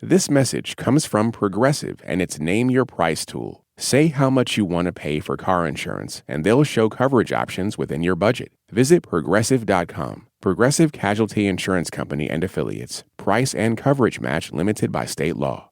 This message comes from Progressive and its Name Your Price tool. Say how much you want to pay for car insurance, and they'll show coverage options within your budget. Visit Progressive.com. Progressive Casualty Insurance Company and Affiliates. Price and coverage match limited by state law.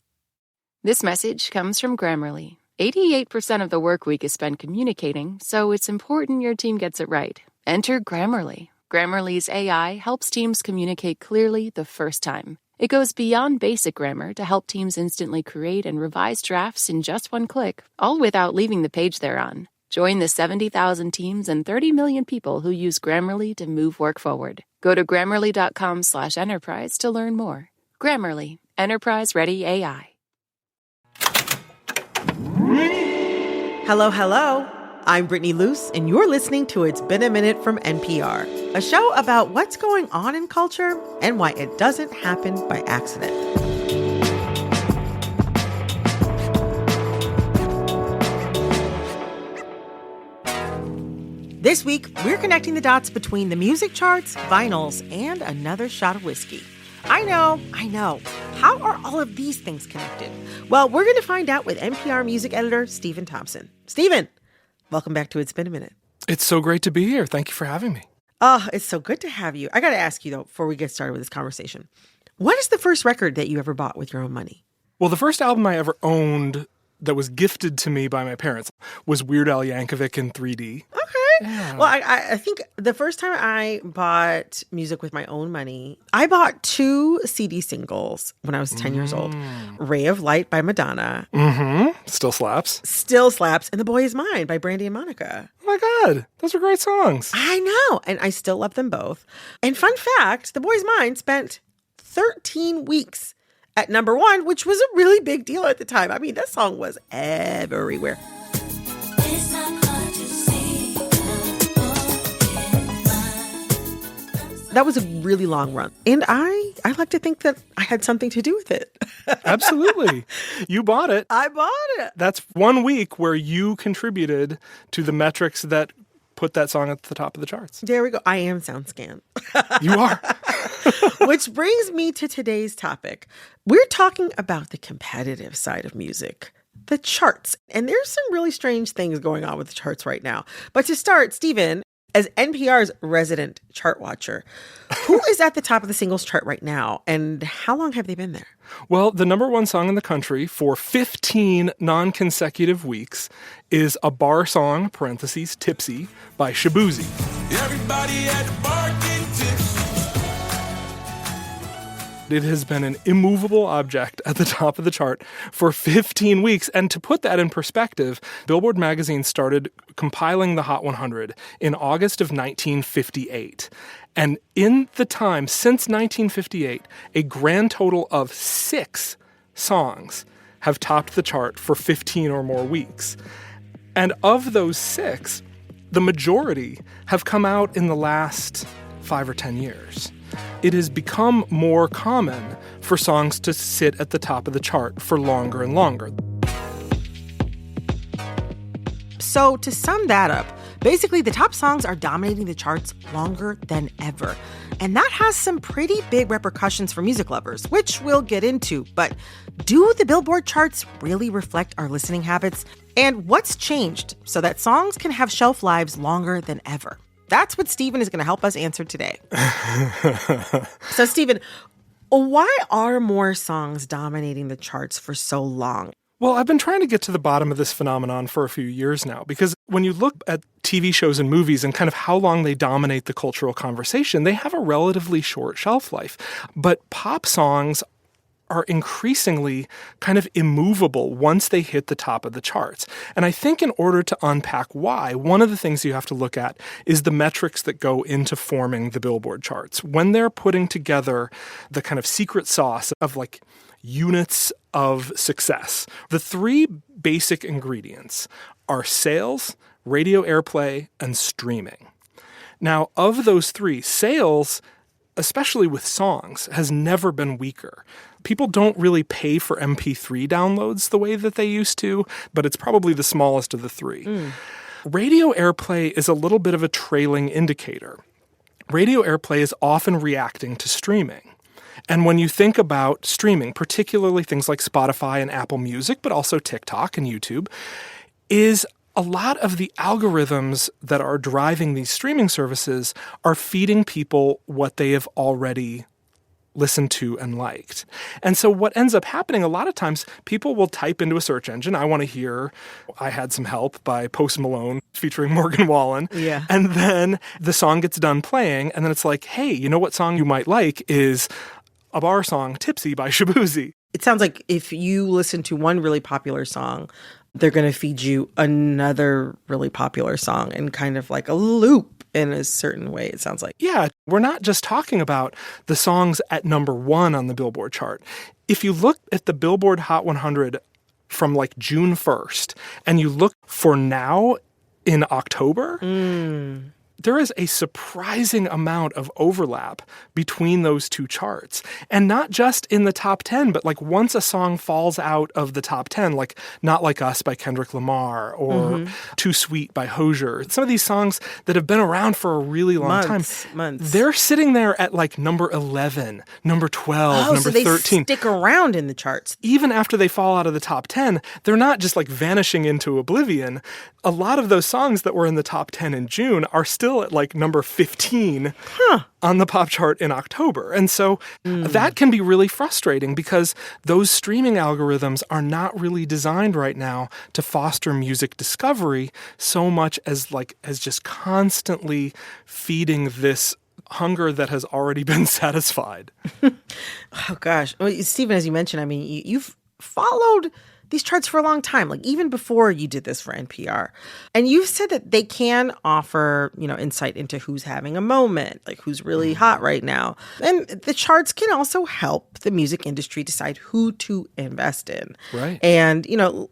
This message comes from Grammarly. 88% of the work week is spent communicating, so it's important your team gets it right. Enter Grammarly. Grammarly's AI helps teams communicate clearly the first time. It goes beyond basic grammar to help teams instantly create and revise drafts in just one click, all without leaving the page they're on. Join the 70,000 teams and 30 million people who use Grammarly to move work forward. Go to Grammarly.com/enterprise to learn more. Grammarly, enterprise-ready AI. Hello, hello. I'm Brittany Luce, and you're listening to It's Been a Minute from NPR, a show about what's going on in culture and why it doesn't happen by accident. This week, we're connecting the dots between the music charts, vinyls, and another shot of whiskey. I know. How are all of these things connected? Well, we're going to find out with NPR music editor Stephen Thompson. Stephen, welcome back to It's Been a Minute. It's so great to be here. Thank you for having me. Oh, it's so good to have you. I got to ask you, though, before we get started with this conversation, what is the first record that you ever bought with your own money? Well, the first album I ever owned that was gifted to me by my parents was Weird Al Yankovic in 3D. Okay. Yeah. Well, I think the first time I bought music with my own money, I bought 2 CD singles when I was 10 years old. Ray of Light by Madonna. Mm-hmm. Still slaps. And The Boy Is Mine by Brandy and Monica. Oh my God. Those are great songs. I know. And I still love them both. And fun fact, The Boy Is Mine spent 13 weeks at number 1, which was a really big deal at the time. I mean, that song was everywhere. That was a really long run. And I like to think that I had something to do with it. Absolutely. You bought it. I bought it. That's 1 week where you contributed to the metrics that put that song at the top of the charts. There we go. I am SoundScan. You are. Which brings me to today's topic. We're talking about the competitive side of music, the charts. And there's some really strange things going on with the charts right now. But to start, Stephen, as NPR's resident chart watcher, who is at the top of the singles chart right now, and how long have they been there? Well, the number 1 song in the country for 15 non-consecutive weeks is a bar song, parentheses, Tipsy, by Shaboozey. Everybody at the bar getting tipsy. It has been an immovable object at the top of the chart for 15 weeks. And to put that in perspective, Billboard magazine started compiling the Hot 100 in August of 1958. And in the time since 1958, a grand total of 6 songs have topped the chart for 15 or more weeks. And of those 6, the majority have come out in the last 5 or 10 years. It has become more common for songs to sit at the top of the chart for longer and longer. So to sum that up, basically the top songs are dominating the charts longer than ever. And that has some pretty big repercussions for music lovers, which we'll get into. But do the Billboard charts really reflect our listening habits? And what's changed so that songs can have shelf lives longer than ever? That's what Stephen is going to help us answer today. So, Stephen, why are more songs dominating the charts for so long? Well, I've been trying to get to the bottom of this phenomenon for a few years now, because when you look at TV shows and movies and kind of how long they dominate the cultural conversation, they have a relatively short shelf life. But pop songs are increasingly kind of immovable once they hit the top of the charts. And I think in order to unpack why, one of the things you have to look at is the metrics that go into forming the Billboard charts. When they're putting together the kind of secret sauce of like units of success, the 3 basic ingredients are sales, radio airplay, and streaming. Now, of those 3, sales, especially with songs, has never been weaker. People don't really pay for MP3 downloads the way that they used to, but it's probably the smallest of the 3. Radio airplay is a little bit of a trailing indicator. Radio airplay is often reacting to streaming. And when you think about streaming, particularly things like Spotify and Apple Music, but also TikTok and YouTube, is a lot of the algorithms that are driving these streaming services are feeding people what they have already listened to and liked. And so what ends up happening a lot of times, people will type into a search engine, I want to hear I Had Some Help by Post Malone featuring Morgan Wallen. Yeah. And then the song gets done playing, and then it's like, hey, you know what song you might like is a bar song, Tipsy by Shaboozey. It sounds like if you listen to one really popular song, they're going to feed you another really popular song in kind of like a loop in a certain way, it sounds like. Yeah, we're not just talking about the songs at number 1 on the Billboard chart. If you look at the Billboard Hot 100 from like June 1st, and you look for now in October, there is a surprising amount of overlap between those two charts. And not just in the top 10, but like once a song falls out of the top 10, like Not Like Us by Kendrick Lamar or Too Sweet by Hozier, some of these songs that have been around for a really long time, they're sitting there at like number 11, number 12, number 13. They stick around in the charts. Even after they fall out of the top 10, they're not just like vanishing into oblivion. A lot of those songs that were in the top 10 in June are still at like number 15 on the pop chart in October. And so that can be really frustrating because those streaming algorithms are not really designed right now to foster music discovery so much as just constantly feeding this hunger that has already been satisfied. Oh, gosh. Well, Stephen, as you mentioned, I mean, you've followed these charts for a long time, like even before you did this for NPR. And you've said that they can offer, insight into who's having a moment, like who's really hot right now. And the charts can also help the music industry decide who to invest in. Right. And,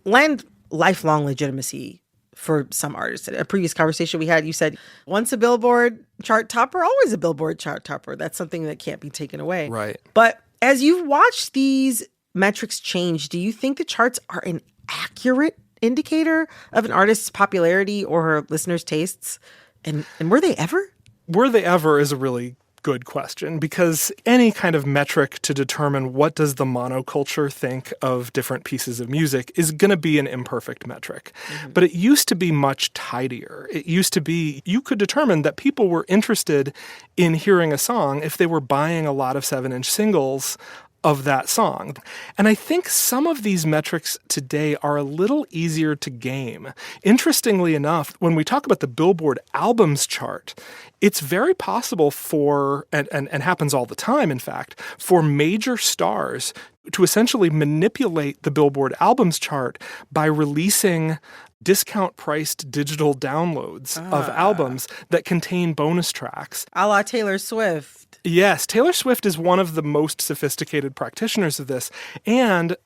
lend lifelong legitimacy for some artists. In a previous conversation we had, you said, once a Billboard chart topper, always a Billboard chart topper. That's something that can't be taken away. Right. But as you've watched these metrics change, do you think the charts are an accurate indicator of an artist's popularity or her listeners' tastes? And were they ever? Were they ever is a really good question, because any kind of metric to determine what does the monoculture think of different pieces of music is going to be an imperfect metric. But it used to be much tidier. It used to be you could determine that people were interested in hearing a song if they were buying a lot of 7-inch singles of that song. And I think some of these metrics today are a little easier to game. Interestingly enough, when we talk about the Billboard albums chart, it's very possible for, and happens all the time, in fact, for major stars to essentially manipulate the Billboard albums chart by releasing discount-priced digital downloads of albums that contain bonus tracks. A la Taylor Swift. Yes, Taylor Swift is one of the most sophisticated practitioners of this, and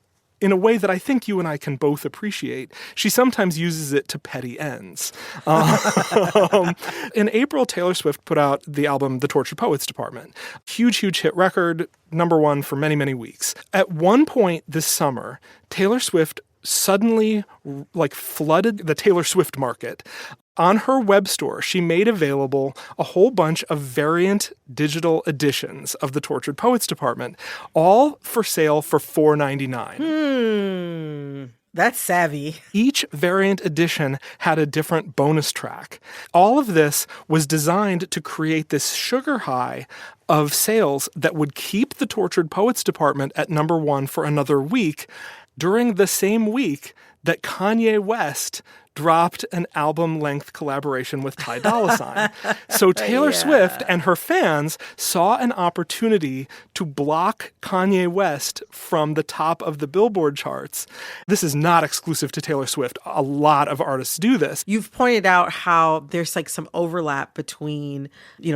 in a way that I think you and I can both appreciate, she sometimes uses it to petty ends. In April, Taylor Swift put out the album The Tortured Poets Department. Huge, huge hit record, number 1 for many, many weeks. At one point this summer, Taylor Swift suddenly flooded the Taylor Swift market. On her web store, she made available a whole bunch of variant digital editions of The Tortured Poets Department, all for sale for $4.99. That's savvy. Each variant edition had a different bonus track. All of this was designed to create this sugar high of sales that would keep The Tortured Poets Department at number 1 for another week, during the same week that Kanye West dropped an album-length collaboration with Ty Dolla $ign. So Taylor Swift and her fans saw an opportunity to block Kanye West from the top of the Billboard charts. This is not exclusive to Taylor Swift. A lot of artists do this. You've pointed out how there's like some overlap between,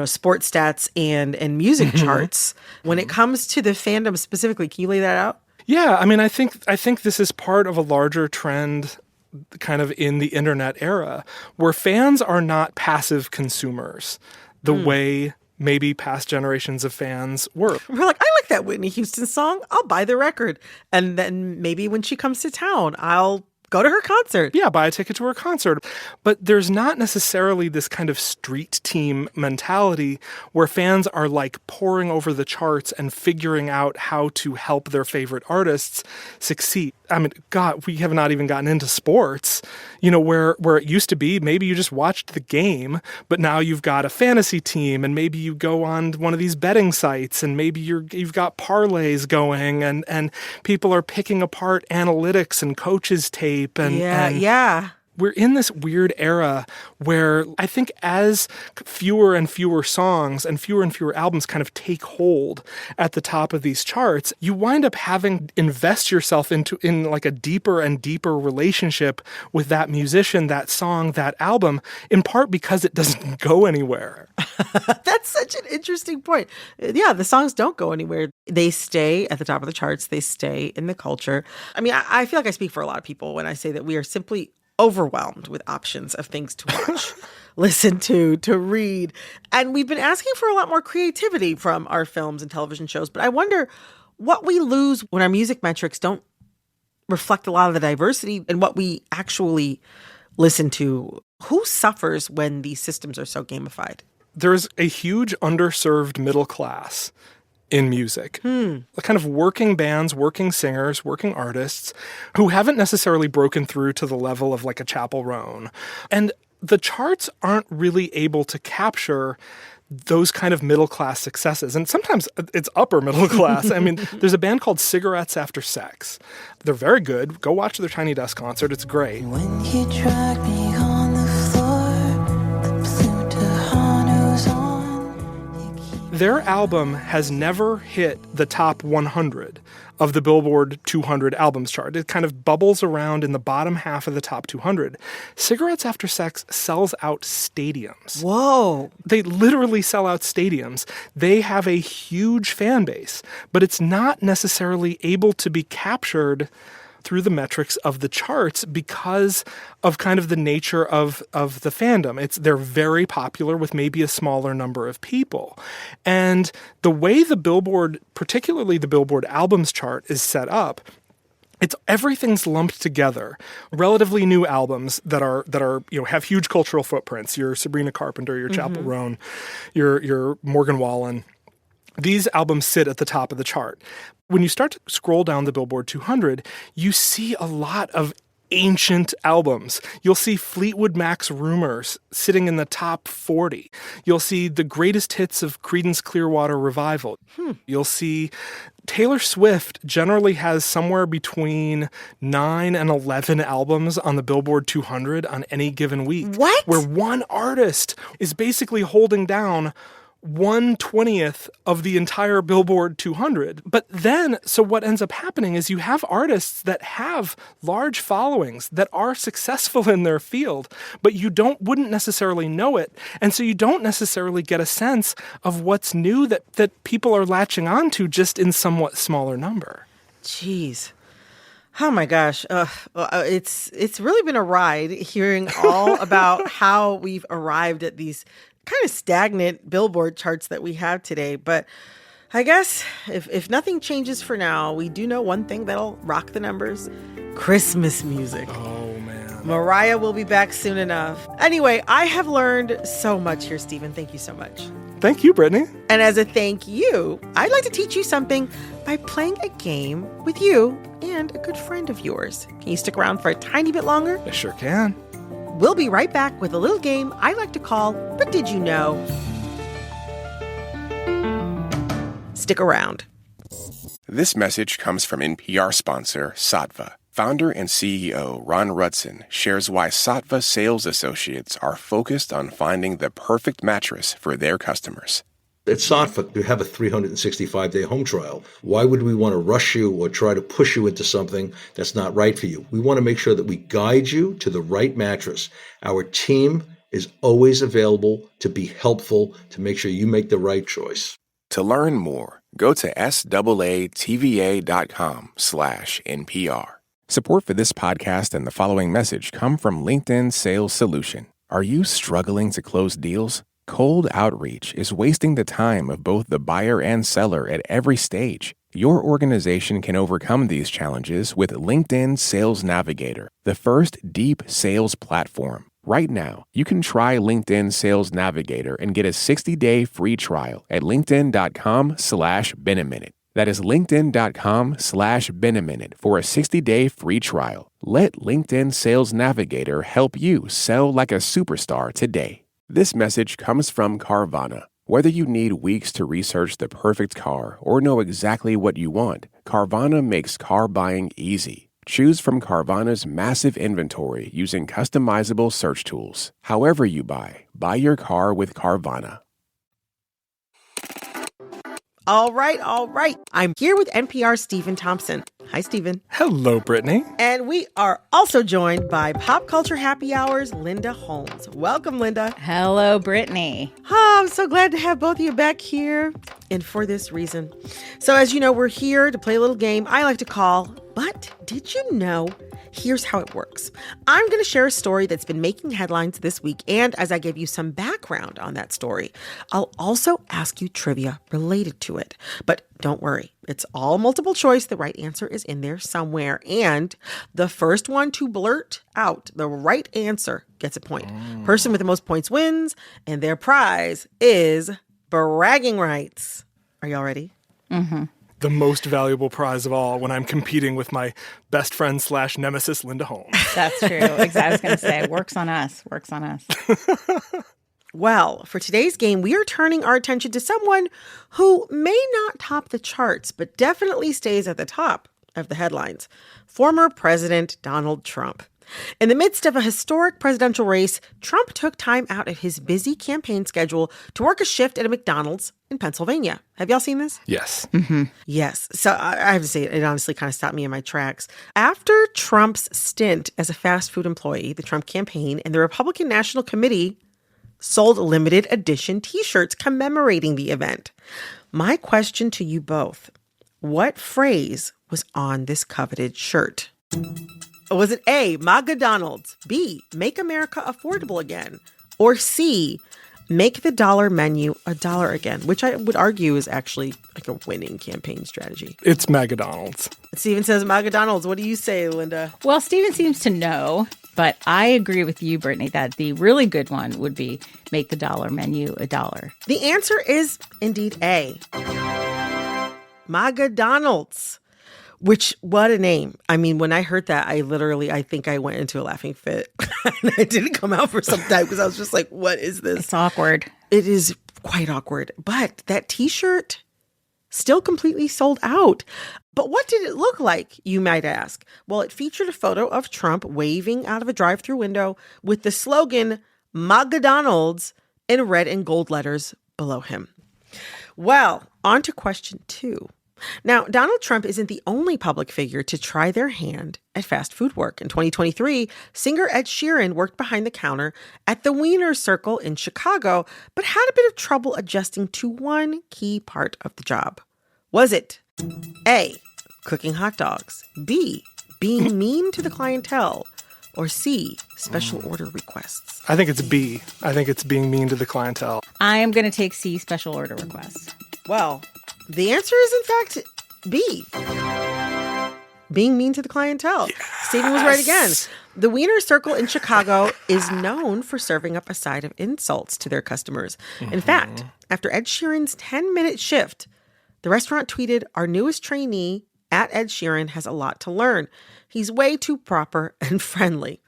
sports stats and music charts. When it comes to the fandom specifically, can you lay that out? Yeah, I mean, I think this is part of a larger trend kind of in the internet era where fans are not passive consumers the way maybe past generations of fans were. We're like, I like that Whitney Houston song. I'll buy the record. And then maybe when she comes to town, I'll Go to her concert. Yeah, buy a ticket to her concert. But there's not necessarily this kind of street team mentality where fans are like poring over the charts and figuring out how to help their favorite artists succeed. I mean, God, we have not even gotten into sports, where it used to be maybe you just watched the game, but now you've got a fantasy team and maybe you go on one of these betting sites and maybe you've got parlays going and people are picking apart analytics and coaches tape. Yeah. We're in this weird era where I think as fewer and fewer songs and fewer albums kind of take hold at the top of these charts, you wind up having invest yourself in like a deeper and deeper relationship with that musician, that song, that album, in part because it doesn't go anywhere. That's such an interesting point. Yeah, the songs don't go anywhere. They stay at the top of the charts. They stay in the culture. I mean, I feel like I speak for a lot of people when I say that we are simply overwhelmed with options of things to watch, listen to read. And we've been asking for a lot more creativity from our films and television shows. But I wonder what we lose when our music metrics don't reflect a lot of the diversity in what we actually listen to. Who suffers when these systems are so gamified? There's a huge underserved middle class in music. The kind of working bands, working singers, working artists who haven't necessarily broken through to the level of like a Chappell Roan. And the charts aren't really able to capture those kind of middle class successes. And sometimes it's upper middle class. I mean, there's a band called Cigarettes After Sex. They're very good. Go watch their Tiny Desk concert. It's great. When you drag me on the floor, the Plutoni's on. Their album has never hit the top 100 of the Billboard 200 albums chart. It kind of bubbles around in the bottom half of the top 200. Cigarettes After Sex sells out stadiums. Whoa. They literally sell out stadiums. They have a huge fan base, but it's not necessarily able to be captured through the metrics of the charts because of kind of the nature of the fandom. They're very popular with maybe a smaller number of people. And the way the Billboard, particularly the Billboard albums chart is set up, everything's lumped together. Relatively new albums that are have huge cultural footprints. Your Sabrina Carpenter, your Chappell Roan, your Morgan Wallen. These albums sit at the top of the chart. When you start to scroll down the Billboard 200, you see a lot of ancient albums. You'll see Fleetwood Mac's Rumors sitting in the top 40. You'll see the greatest hits of Creedence Clearwater Revival. You'll see Taylor Swift generally has somewhere between 9 and 11 albums on the Billboard 200 on any given week. What? Where one artist is basically holding down 1/20th of the entire Billboard 200. But then, so what ends up happening is you have artists that have large followings that are successful in their field, but you wouldn't necessarily know it. And so you don't necessarily get a sense of what's new that people are latching on to just in somewhat smaller number. Jeez. Oh my gosh. It's really been a ride hearing all about how we've arrived at these kind of stagnant Billboard charts that we have today. But I guess if nothing changes for now, we do know one thing that'll rock the numbers: Christmas music. Oh, man. Mariah will be back soon enough. Anyway, I have learned so much here, Stephen. Thank you so much. Thank you, Brittany. And as a thank you, I'd like to teach you something by playing a game with you and a good friend of yours. Can you stick around for a tiny bit longer? I sure can. We'll be right back with a little game I like to call But Did You Know? Stick around. This message comes from NPR sponsor Sattva. Founder and CEO Ron Rudson shares why Sattva sales associates are focused on finding the perfect mattress for their customers. At Sattva, we have a 365-day home trial. Why would we want to rush you or try to push you into something that's not right for you? We want to make sure that we guide you to the right mattress. Our team is always available to be helpful, to make sure you make the right choice. To learn more, go to SAATVA.com/NPR. Support for this podcast and the following message come from LinkedIn Sales Solution. Are you struggling to close deals? Cold outreach is wasting the time of both the buyer and seller at every stage. Your organization can overcome these challenges with LinkedIn Sales Navigator, the first deep sales platform. Right now, you can try LinkedIn Sales Navigator and get a 60-day free trial at linkedin.com/benaminute. That is linkedin.com/benaminute for a 60-day free trial. Let LinkedIn Sales Navigator help you sell like a superstar today. This message comes from Carvana. Whether you need weeks to research the perfect car or know exactly what you want, Carvana makes car buying easy. Choose from Carvana's massive inventory using customizable search tools. However you buy your car with Carvana. All right. I'm here with NPR's Stephen Thompson. Hi, Stephen. Hello, Brittany. And we are also joined by Pop Culture Happy Hour's Linda Holmes. Welcome, Linda. Hello, Brittany. I'm so glad to have both of you back here, and for this reason. So as you know, we're here to play a little game I like to call, But Did You Know? Here's how it works. I'm going to share a story that's been making headlines this week, and as I give you some background on that story, I'll also ask you trivia related to it. But don't worry, it's all multiple choice. The right answer is in there somewhere, and the first one to blurt out the right answer gets a point. Person with the most points wins, and their prize is bragging rights. Are y'all ready? Mm-hmm. The most valuable prize of all when I'm competing with my best friend / nemesis, Linda Holmes. That's true. Exactly. I was going to say, works on us. Well, for today's game, we are turning our attention to someone who may not top the charts, but definitely stays at the top of the headlines. Former President Donald Trump. In the midst of a historic presidential race, Trump took time out of his busy campaign schedule to work a shift at a McDonald's in Pennsylvania. Have y'all seen this? Yes. Mm-hmm. Yes. So I have to say, it honestly kind of stopped me in my tracks. After Trump's stint as a fast food employee, the Trump campaign and the Republican National Committee sold limited edition T-shirts commemorating the event. My question to you both, what phrase was on this coveted shirt? Was it A, MAGA Donald's, B, Make America Affordable Again, or C, Make the dollar menu $1 again, which I would argue is actually like a winning campaign strategy? It's McDonald's. Steven says MAGA Donald's. What do you say, Linda? Well, Steven seems to know, but I agree with you, Brittany, that the really good one would be Make the dollar menu $1. The answer is indeed A, MAGA Donald's. Which, what a name. I mean, when I heard that, I think I went into a laughing fit. And I didn't come out for some time because I was just like, what is this? It's awkward. It is quite awkward. But that T-shirt still completely sold out. But what did it look like, you might ask? Well, it featured a photo of Trump waving out of a drive-thru window with the slogan, MAGA Donald's, in red and gold letters below him. Well, on to question 2. Now, Donald Trump isn't the only public figure to try their hand at fast food work. In 2023, singer Ed Sheeran worked behind the counter at the Wiener Circle in Chicago, but had a bit of trouble adjusting to one key part of the job. Was it A, cooking hot dogs, B, being mean to the clientele, or C, special order requests? I think it's B. I think it's being mean to the clientele. I am going to take C, special order requests. Well, the answer is, in fact, B. Being mean to the clientele. Yes. Stephen was right again. The Wiener Circle in Chicago is known for serving up a side of insults to their customers. Mm-hmm. In fact, after Ed Sheeran's 10-minute shift, the restaurant tweeted, "Our newest trainee at Ed Sheeran has a lot to learn. He's way too proper and friendly."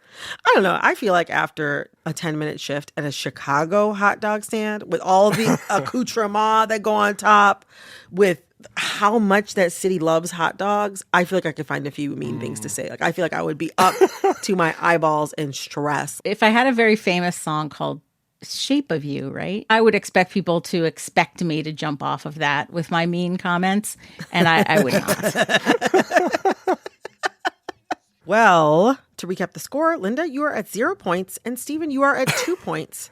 I don't know. I feel like after a 10-minute shift at a Chicago hot dog stand with all the accoutrements that go on top, with how much that city loves hot dogs, I feel like I could find a few mean things to say. Like, I feel like I would be up to my eyeballs in stress. If I had a very famous song called Shape of You, right? I would expect people to expect me to jump off of that with my mean comments, and I would not. Well, to recap the score, Linda, you are at 0 points, and Stephen, you are at 2 points.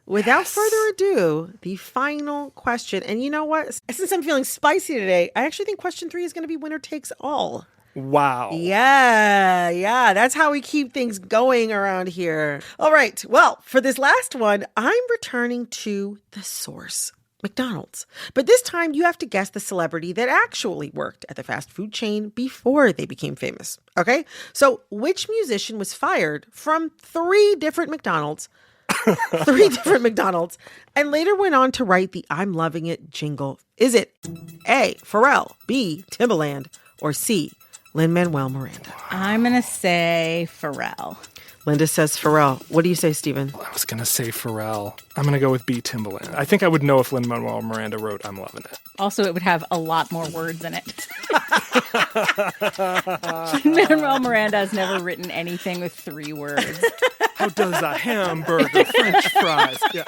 Without further ado, the final question. And you know what? Since I'm feeling spicy today, I actually think question 3 is going to be winner takes all. Wow. Yeah. That's how we keep things going around here. All right. Well, for this last one, I'm returning to the source. McDonald's. But this time you have to guess the celebrity that actually worked at the fast food chain before they became famous. Okay? So which musician was fired from 3 different McDonald's, and later went on to write the I'm Loving It jingle? Is it A, Pharrell, B, Timbaland, or C, Lin-Manuel Miranda? I'm going to say Pharrell. Linda says Pharrell. What do you say, Stephen? I was going to say Pharrell. I'm going to go with B, Timbaland. I think I would know if Lin-Manuel Miranda wrote I'm Loving It. Also, it would have a lot more words in it. Lin-Manuel Miranda has never written anything with 3 words. How does a hamburger, French fries? Yeah.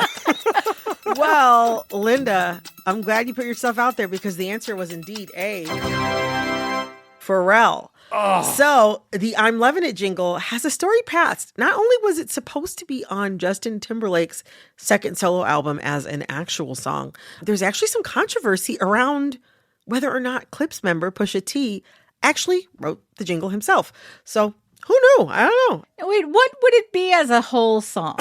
Well, Linda, I'm glad you put yourself out there because the answer was indeed A, Pharrell. Oh. So the I'm Loving It jingle has a storied past. Not only was it supposed to be on Justin Timberlake's second solo album as an actual song, there's actually some controversy around whether or not Clips member Pusha T actually wrote the jingle himself. So who knew? I don't know. Wait, what would it be as a whole song?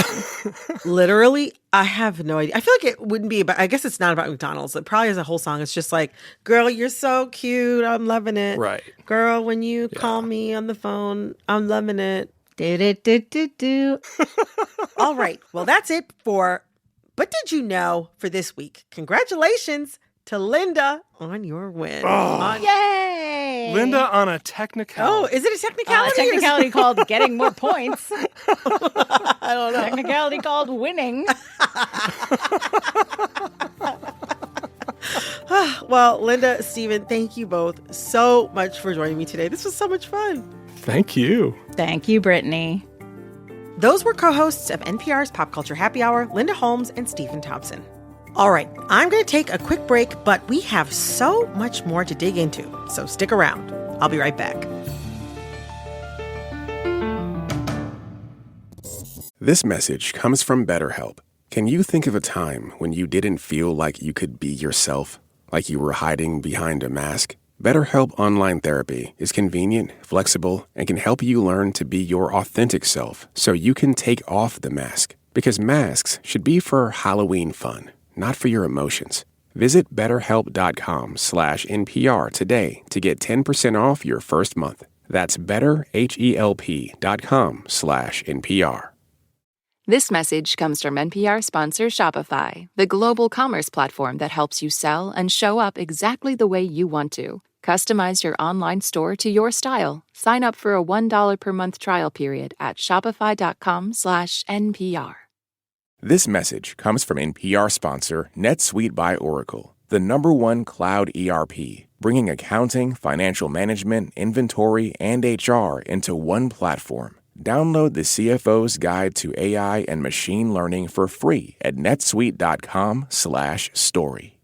Literally, I have no idea. I feel like it wouldn't be about, I guess it's not about McDonald's. It probably is a whole song. It's just like, girl, you're so cute. I'm loving it. Right. Girl, when you call me on the phone, I'm loving it. Do. All right. Well, that's it for But Did You Know for this week. Congratulations to Linda on your win. Yay! Linda on a technicality. Oh, is it a technicality? A technicality called getting more points. I don't know. Technicality called winning. Well, Linda, Stephen, thank you both so much for joining me today. This was so much fun. Thank you. Thank you, Brittany. Those were co-hosts of NPR's Pop Culture Happy Hour, Linda Holmes and Stephen Thompson. All right, I'm going to take a quick break, but we have so much more to dig into, so stick around. I'll be right back. This message comes from BetterHelp. Can you think of a time when you didn't feel like you could be yourself, like you were hiding behind a mask? BetterHelp Online Therapy is convenient, flexible, and can help you learn to be your authentic self so you can take off the mask. Because masks should be for Halloween fun, not for your emotions. Visit BetterHelp.com/NPR today to get 10% off your first month. That's BetterHelp.com/NPR. This message comes from NPR sponsor Shopify, the global commerce platform that helps you sell and show up exactly the way you want to. Customize your online store to your style. Sign up for a $1 per month trial period at shopify.com/NPR. This message comes from NPR sponsor NetSuite by Oracle, the #1 cloud ERP, bringing accounting, financial management, inventory, and HR into one platform. Download the CFO's Guide to AI and Machine Learning for free at netsuite.com/story.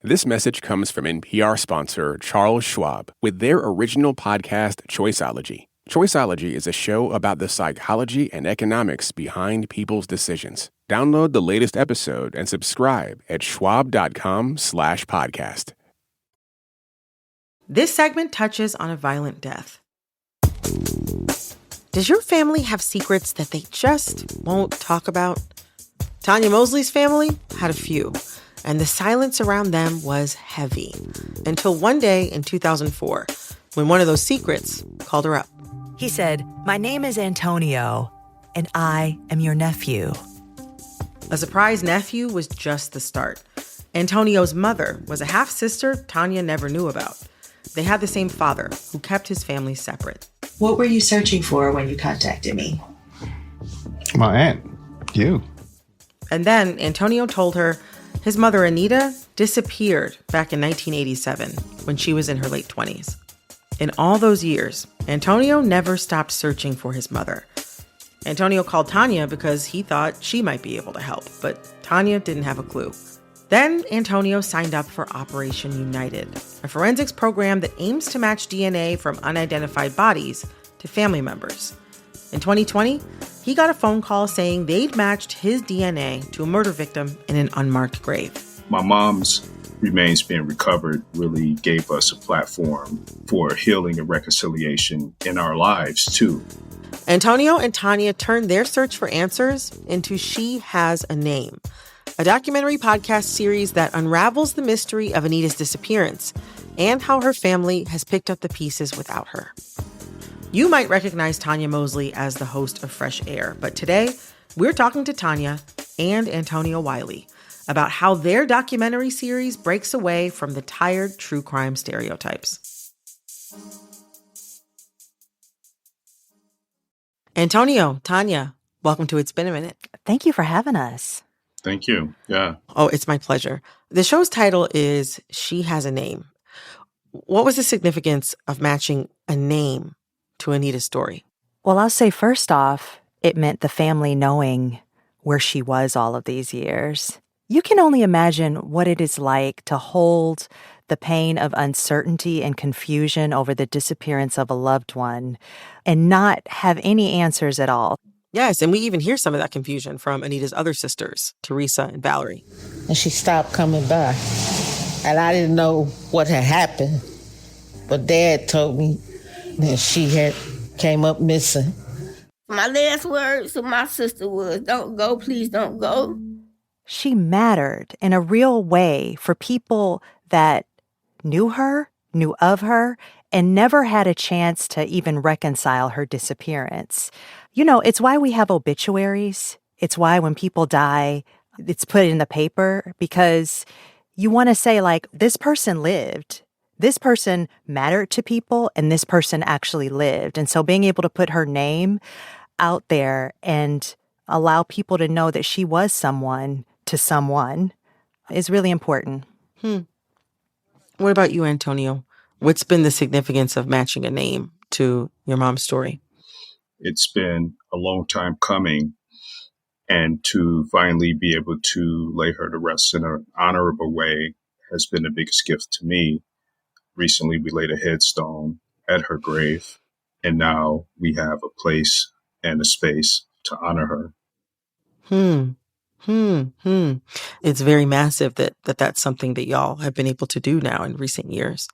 This message comes from NPR sponsor Charles Schwab with their original podcast, Choiceology. Choiceology is a show about the psychology and economics behind people's decisions. Download the latest episode and subscribe at schwab.com/podcast. This segment touches on a violent death. Does your family have secrets that they just won't talk about? Tanya Mosley's family had a few, and the silence around them was heavy. Until one day in 2004, when one of those secrets called her up. He said, "My name is Antonio, and I am your nephew." A surprise nephew was just the start. Antonio's mother was a half-sister Tanya never knew about. They had the same father, who kept his family separate. What were you searching for when you contacted me? My aunt. You. And then Antonio told her his mother, Anita, disappeared back in 1987 when she was in her late 20s. In all those years, Antonio never stopped searching for his mother. Antonio called Tanya because he thought she might be able to help, but Tanya didn't have a clue. Then Antonio signed up for Operation United, a forensics program that aims to match DNA from unidentified bodies to family members. In 2020, he got a phone call saying they'd matched his DNA to a murder victim in an unmarked grave. My mom's remains being recovered really gave us a platform for healing and reconciliation in our lives, too. Antonio and Tanya turned their search for answers into She Has a Name, a documentary podcast series that unravels the mystery of Anita's disappearance and how her family has picked up the pieces without her. You might recognize Tanya Mosley as the host of Fresh Air, but today we're talking to Tanya and Antonio Wiley about how their documentary series breaks away from the tired true crime stereotypes. Antonio, Tanya, welcome to It's Been a Minute. Thank you for having us. Thank you. Yeah. Oh, it's my pleasure. The show's title is She Has a Name. What was the significance of matching a name to Anita's story? Well, I'll say first off, it meant the family knowing where she was all of these years. You can only imagine what it is like to hold the pain of uncertainty and confusion over the disappearance of a loved one and not have any answers at all. Yes, and we even hear some of that confusion from Anita's other sisters, Teresa and Valerie. And she stopped coming by. And I didn't know what had happened. But Dad told me that she had came up missing. My last words to my sister was, "Don't go, please don't go." She mattered in a real way for people that knew her, knew of her, and never had a chance to even reconcile her disappearance. You know, it's why we have obituaries. It's why when people die, it's put in the paper, because you want to say, like, this person lived. This person mattered to people, and this person actually lived. And so being able to put her name out there and allow people to know that she was someone to someone is really important. What about you, Antonio? What's been the significance of matching a name to your mom's story? It's been a long time coming, and to finally be able to lay her to rest in an honorable way has been the biggest gift to me. Recently, we laid a headstone at her grave, and now we have a place and a space to honor her. It's very massive that's something that y'all have been able to do now in recent years.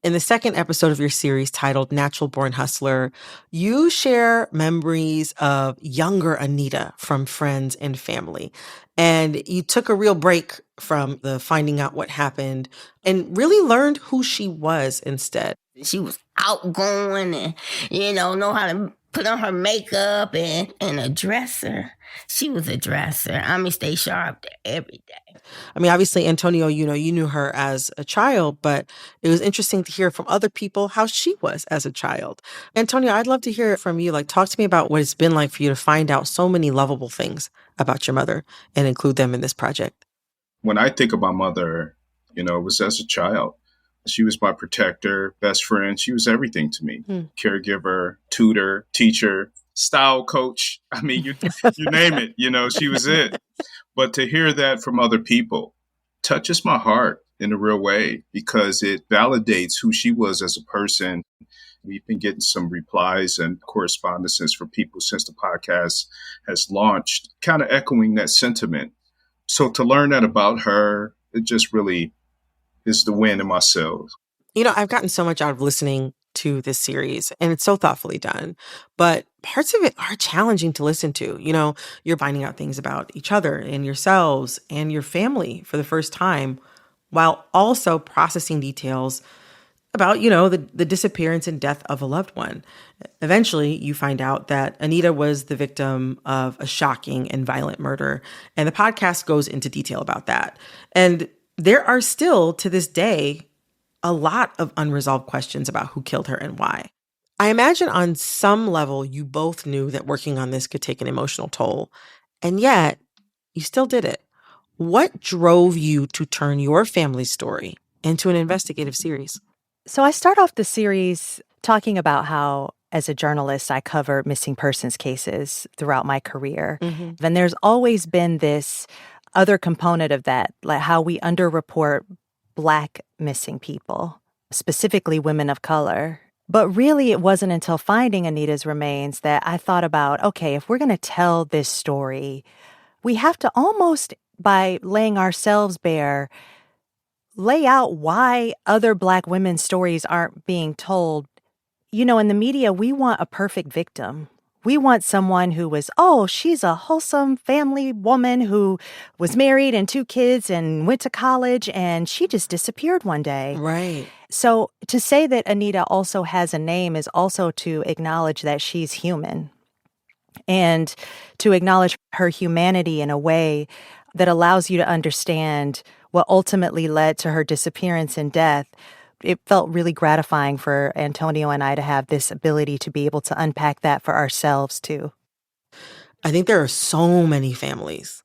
In the second episode of your series titled Natural Born Hustler, you share memories of younger Anita from friends and family. And you took a real break from the finding out what happened and really learned who she was instead. She was outgoing and, know how to put on her makeup and a dresser. She was a dresser. Stay sharp every day. Obviously, Antonio, you knew her as a child, but it was interesting to hear from other people how she was as a child. Antonio, I'd love to hear from you. Talk to me about what it's been like for you to find out so many lovable things about your mother and include them in this project. When I think of my mother, it was as a child. She was my protector, best friend. She was everything to me. Caregiver, tutor, teacher, style coach. You name it, she was it. But to hear that from other people touches my heart in a real way because it validates who she was as a person. We've been getting some replies and correspondences from people since the podcast has launched, kind of echoing that sentiment. So to learn that about her, it just really is the wind in my sails. I've gotten so much out of listening to this series, and it's so thoughtfully done. But parts of it are challenging to listen to. You're finding out things about each other and yourselves and your family for the first time, while also processing details about, the disappearance and death of a loved one. Eventually, you find out that Anita was the victim of a shocking and violent murder, and the podcast goes into detail about that. And there are still, to this day, a lot of unresolved questions about who killed her and why. I imagine on some level, you both knew that working on this could take an emotional toll, and yet you still did it. What drove you to turn your family's story into an investigative series? So I start off the series talking about how, as a journalist, I cover missing persons cases throughout my career. And there's always been this other component of that, like how we underreport Black missing people, specifically women of color. But really, it wasn't until finding Anita's remains that I thought about, okay, if we're going to tell this story, we have to almost, by laying ourselves bare, lay out why other Black women's stories aren't being told. In the media, we want a perfect victim. We want someone who was, oh, she's a wholesome family woman who was married and 2 kids and went to college, and she just disappeared one day. Right. So to say that Anita also has a name is also to acknowledge that she's human and to acknowledge her humanity in a way that allows you to understand what ultimately led to her disappearance and death. It felt really gratifying for Antonio and I to have this ability to be able to unpack that for ourselves, too. I think there are so many families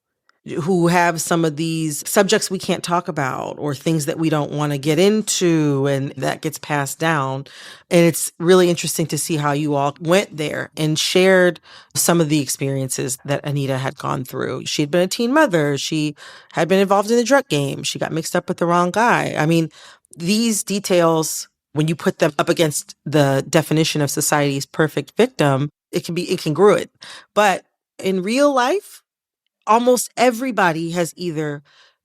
who have some of these subjects we can't talk about or things that we don't want to get into, and that gets passed down. And it's really interesting to see how you all went there and shared some of the experiences that Anita had gone through. She'd been a teen mother. She had been involved in the drug game. She got mixed up with the wrong guy. I mean, these details, when you put them up against the definition of society's perfect victim, it can be incongruent. But in real life, almost everybody has either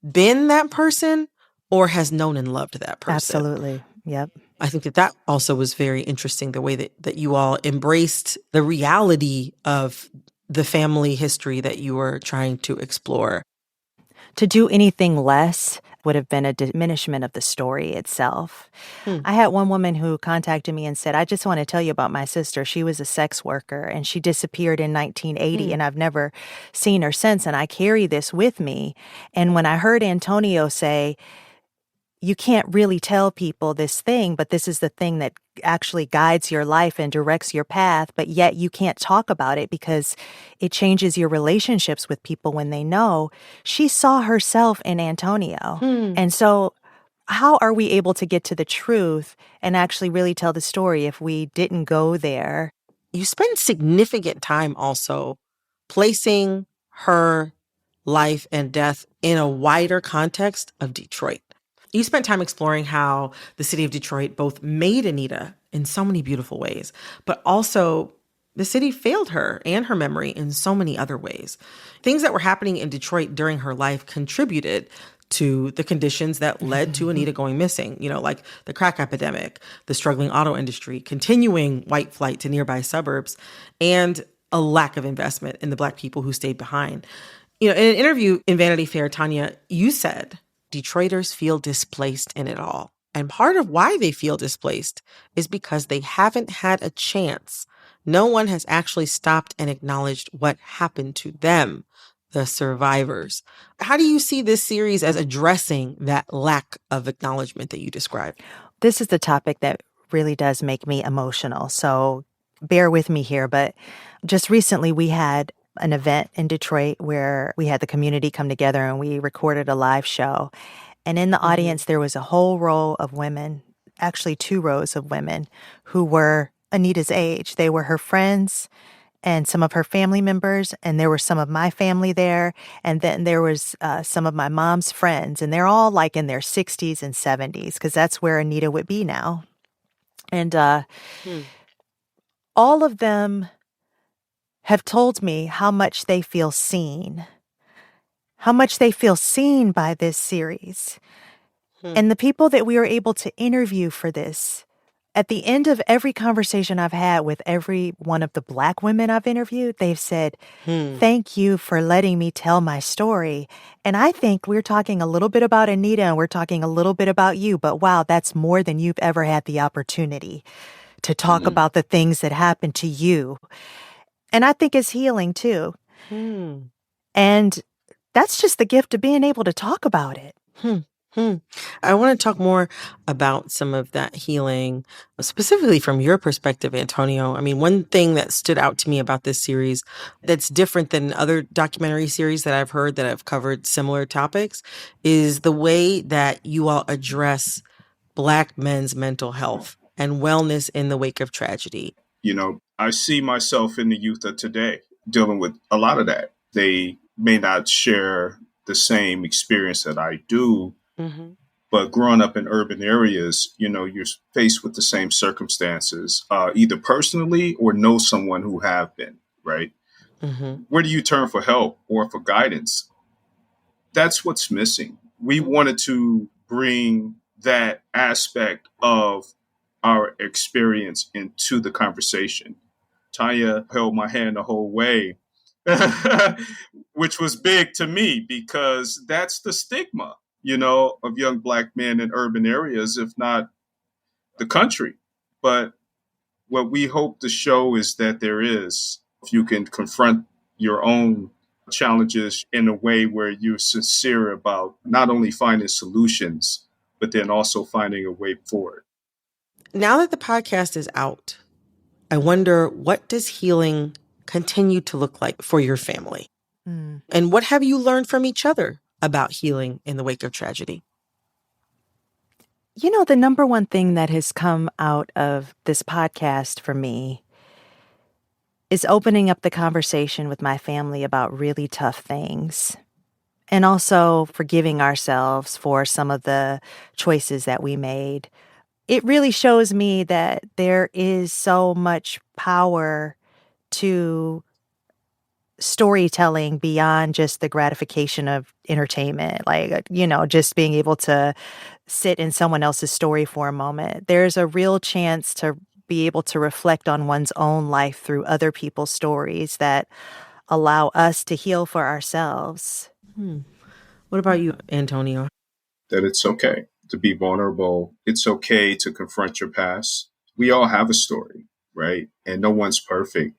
been that person or has known and loved that person. Absolutely. Yep. I think that also was very interesting, the way that you all embraced the reality of the family history that you were trying to explore. To do anything less would have been a diminishment of the story itself. I had one woman who contacted me and said, I just want to tell you about my sister. She was a sex worker and she disappeared in 1980 and I've never seen her since. And I carry this with me. And when I heard Antonio say, you can't really tell people this thing, but this is the thing that actually guides your life and directs your path, but yet you can't talk about it because it changes your relationships with people when they know. She saw herself in Antonio. And so how are we able to get to the truth and actually really tell the story if we didn't go there? You spend significant time also placing her life and death in a wider context of Detroit. You spent time exploring how the city of Detroit both made Anita in so many beautiful ways, but also the city failed her and her memory in so many other ways. Things that were happening in Detroit during her life contributed to the conditions that led to Anita going missing, like the crack epidemic, the struggling auto industry, continuing white flight to nearby suburbs, and a lack of investment in the Black people who stayed behind. In an interview in Vanity Fair, Tanya, you said, Detroiters feel displaced in it all. And part of why they feel displaced is because they haven't had a chance. No one has actually stopped and acknowledged what happened to them, the survivors. How do you see this series as addressing that lack of acknowledgement that you described? This is the topic that really does make me emotional. So bear with me here. But just recently we had an event in Detroit where we had the community come together and we recorded a live show. And in the audience, there was a whole row of women, actually 2 rows of women who were Anita's age. They were her friends and some of her family members, and there were some of my family there. And then there was some of my mom's friends, and they're all like in their 60s and 70s because that's where Anita would be now. And all of them have told me how much they feel seen by this series. And the people that we were able to interview for this, at the end of every conversation I've had with every one of the Black women I've interviewed, they've said, thank you for letting me tell my story. And I think we're talking a little bit about Anita and we're talking a little bit about you, but wow, that's more than you've ever had the opportunity to talk about the things that happened to you. And I think it's healing too. And that's just the gift of being able to talk about it. I want to talk more about some of that healing, specifically from your perspective, Antonio. I mean, one thing that stood out to me about this series that's different than other documentary series that I've heard that have covered similar topics is the way that you all address Black men's mental health and wellness in the wake of tragedy. I see myself in the youth of today dealing with a lot of that. They may not share the same experience that I do, but growing up in urban areas, you're faced with the same circumstances, either personally or know someone who have been, right? Where do you turn for help or for guidance? That's what's missing. We wanted to bring that aspect of our experience into the conversation Tanya held my hand the whole way, which was big to me because that's the stigma, of young Black men in urban areas, if not the country. But what we hope to show is that there is, if you can confront your own challenges in a way where you're sincere about not only finding solutions, but then also finding a way forward. Now that the podcast is out, I wonder, what does healing continue to look like for your family? And what have you learned from each other about healing in the wake of tragedy? The number one thing that has come out of this podcast for me is opening up the conversation with my family about really tough things, and also forgiving ourselves for some of the choices that we made. It really shows me that there is so much power to storytelling beyond just the gratification of entertainment, like, just being able to sit in someone else's story for a moment. There's a real chance to be able to reflect on one's own life through other people's stories that allow us to heal for ourselves. What about you, Antonio? That it's okay to be vulnerable. It's okay to confront your past. We all have a story, right? And no one's perfect.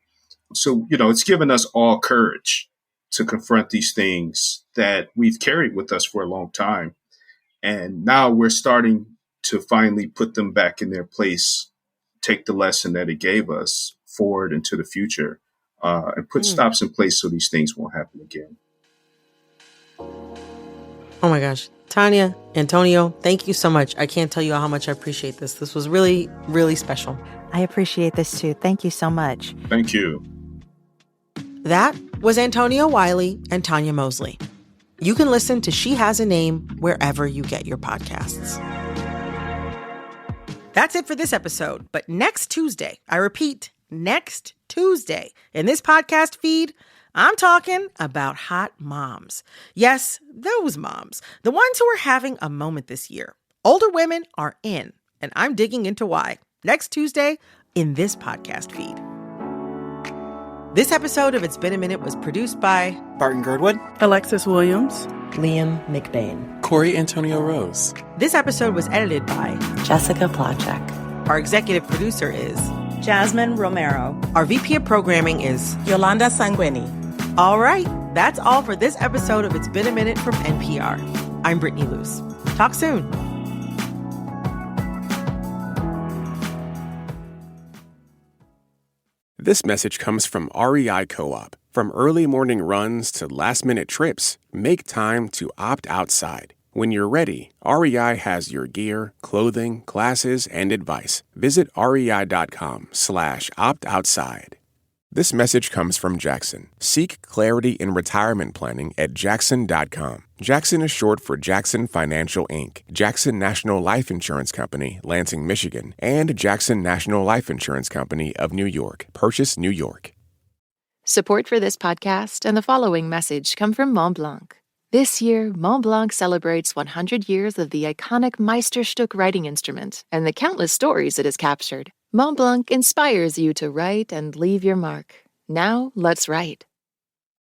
So, it's given us all courage to confront these things that we've carried with us for a long time. And now we're starting to finally put them back in their place, take the lesson that it gave us forward into the future, and put stops in place so these things won't happen again. Oh my gosh. Tanya, Antonio, thank you so much. I can't tell you how much I appreciate this. This was really, really special. I appreciate this too. Thank you so much. Thank you. That was Antonio Wiley and Tanya Mosley. You can listen to She Has a Name wherever you get your podcasts. That's it for this episode. But next Tuesday, I repeat, next Tuesday, in this podcast feed, I'm talking about hot moms. Yes, those moms. The ones who are having a moment this year. Older women are in, and I'm digging into why. Next Tuesday in this podcast feed. This episode of It's Been a Minute was produced by Barton Girdwood, Alexis Williams, Liam McBain, Corey Antonio Rose. This episode was edited by Jessica Plachek. Our executive producer is Jasmine Romero. Our VP of programming is Yolanda Sanguini. All right, that's all for this episode of It's Been a Minute from NPR. I'm Brittany Luce. Talk soon. This message comes from REI Co-op. From early morning runs to last-minute trips, make time to opt outside. When you're ready, REI has your gear, clothing, classes, and advice. Visit rei.com/opt-outside. This message comes from Jackson. Seek clarity in retirement planning at jackson.com. Jackson is short for Jackson Financial Inc., Jackson National Life Insurance Company, Lansing, Michigan, and Jackson National Life Insurance Company of New York, Purchase, New York. Support for this podcast and the following message come from Montblanc. This year, Montblanc celebrates 100 years of the iconic Meisterstück writing instrument and the countless stories it has captured. Montblanc inspires you to write and leave your mark. Now, let's write.